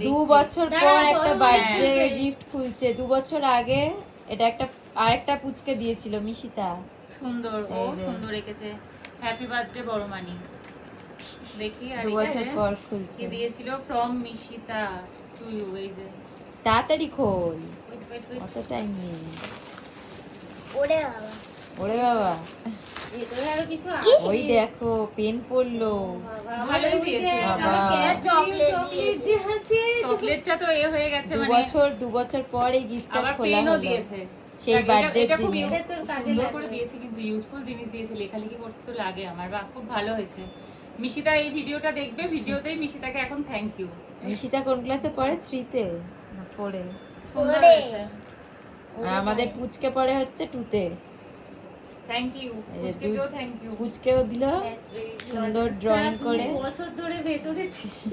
2 বছর পর একটা বার্থডে গিফট খুলছে। 2 বছর আগে এটা একটা আরেকটা পুচকে দিয়েছিল মিশিতা। সুন্দর, ও সুন্দর রেখেছে। হ্যাপি বার্থডে বড় মানি। দেখি আর 2 বছর পর খুলছে। কি দিয়েছিল ফ্রম মিশিতা টু ইউ। এই যে তাড়াতাড়ি খোল, ওয়েট কত টাইম নেই। ওরে বাবা, ওরে বাবা, ভেতরে আরো কিছু ওই দেখো পেন পড়লো। ভালোই দিয়েছে। চকলেটটা তো এ হয়ে গেছে, মানে 2 বছর পর এই গিফটটা আবার খোলা পেনও হলো দিয়েছে সেই বার্থডে এটা খুব দিনে। সুন্দর করে দিয়েছে, কিন্তু ইউজফুল জিনিস দিয়েছে। লেখালেখি করতে তো লাগে আমার, বা খুব ভালো হয়েছে। মিশিতা এই ভিডিওটা দেখবে, ভিডিওতেই মিশিতাকে এখন থ্যাংক ইউ। মিশিতা কোন ক্লাসে পড়ে? 3 তে না 4 এ? সুন্দর ওরে। হয়েছে। আর আমাদের পুচকে পড়ে হচ্ছে 2 তে। থ্যাংক ইউ, পুচকেও থ্যাংক ইউ। পুচকেও দিল সুন্দর ড্রয়িং করে। বছর ধরে ভেতরে ছিল।